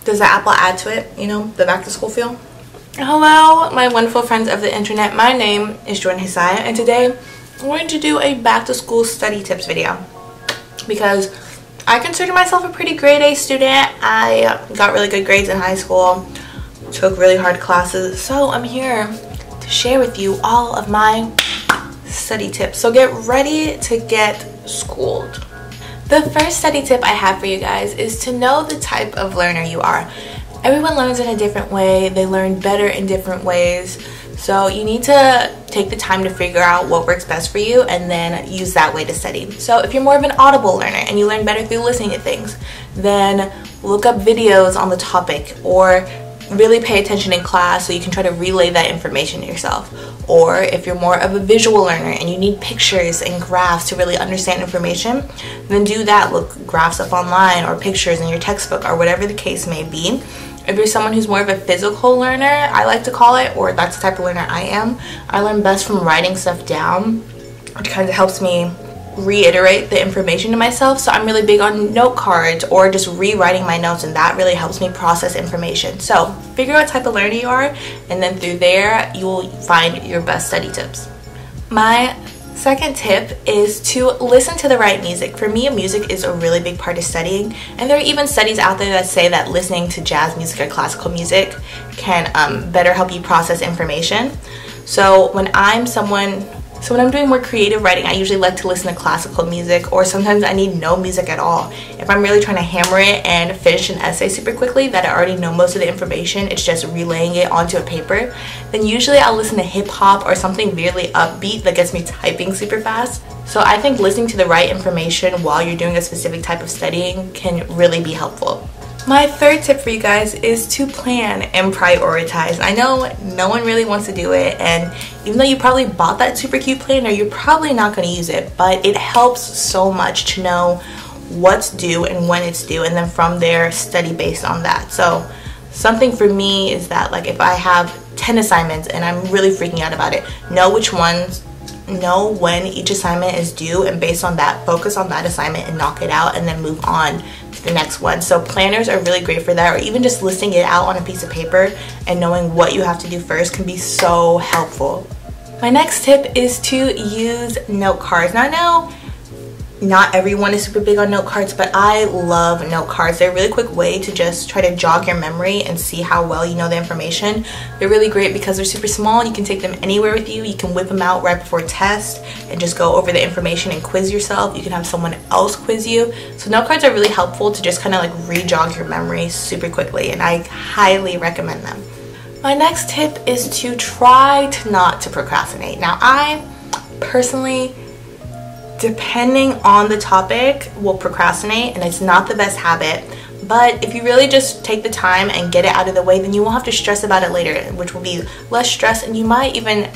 Does the apple add to it, you know, the back to school feel? Hello, my wonderful friends of the internet. My name is Jordan Hisae, and today I'm going to do a back to school study tips video because I consider myself a pretty grade A student. I got really good grades in high school, took really hard classes, so I'm here to share with you all of my study tips. So get ready to get schooled. The first study tip I have for you guys is to know the type of learner you are. Everyone learns in a different way. They learn better in different ways. So you need to take the time to figure out what works best for you and then use that way to study. So if you're more of an Audible learner and you learn better through listening to things, then look up videos on the topic or really pay attention in class so you can try to relay that information to yourself. Or if you're more of a visual learner and you need pictures and graphs to really understand information, then do that. Look graphs up online or pictures in your textbook or whatever the case may be. If you're someone who's more of a physical learner, I like to call it, or that's the type of learner I am, I learn best from writing stuff down, which kind of helps me reiterate the information to myself. So I'm really big on note cards or just rewriting my notes, and that really helps me process information. So figure out what type of learner you are, and then through there you will find your best study tips. My second tip is to listen to the right music. For me, music is a really big part of studying, and there are even studies out there that say that listening to jazz music or classical music can better help you process information. So when I'm doing more creative writing, I usually like to listen to classical music, or sometimes I need no music at all. If I'm really trying to hammer it and finish an essay super quickly that I already know most of the information, it's just relaying it onto a paper, then usually I'll listen to hip hop or something really upbeat that gets me typing super fast. So I think listening to the right information while you're doing a specific type of studying can really be helpful. My third tip for you guys is to plan and prioritize. I know no one really wants to do it, and even though you probably bought that super cute planner, you're probably not going to use it, but it helps so much to know what's due and when it's due, and then from there study based on that. So something for me is that, like, if I have 10 assignments and I'm really freaking out about it, know when each assignment is due, and based on that, focus on that assignment and knock it out, and then move on to the next one. So planners are really great for that, or even just listing it out on a piece of paper and knowing what you have to do first can be so helpful. My next tip is to use note cards. Now I know not everyone is super big on note cards, but I love note cards. They're a really quick way to just try to jog your memory and see how well you know the information. They're really great because they're super small. You can take them anywhere with you. You can whip them out right before test and just go over the information and quiz yourself. You can have someone else quiz you. So note cards are really helpful to just kind of like re-jog your memory super quickly, and I highly recommend them. My next tip is to try not to procrastinate. Now I personally, depending on the topic, will procrastinate, and it's not the best habit, but if you really just take the time and get it out of the way, then you won't have to stress about it later, which will be less stress, and you might even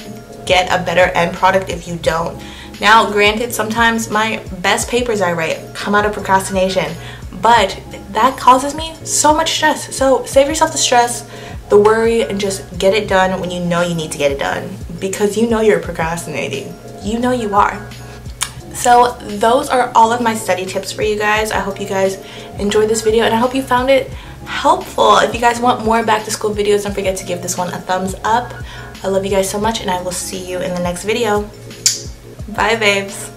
get a better end product if you don't. Now granted, sometimes my best papers I write come out of procrastination, but that causes me so much stress. So save yourself the stress, the worry, and just get it done when you know you need to get it done, because you know you're procrastinating. You know you are. So those are all of my study tips for you guys. I hope you guys enjoyed this video, and I hope you found it helpful. If you guys want more back to school videos, don't forget to give this one a thumbs up. I love you guys so much, and I will see you in the next video. Bye, babes.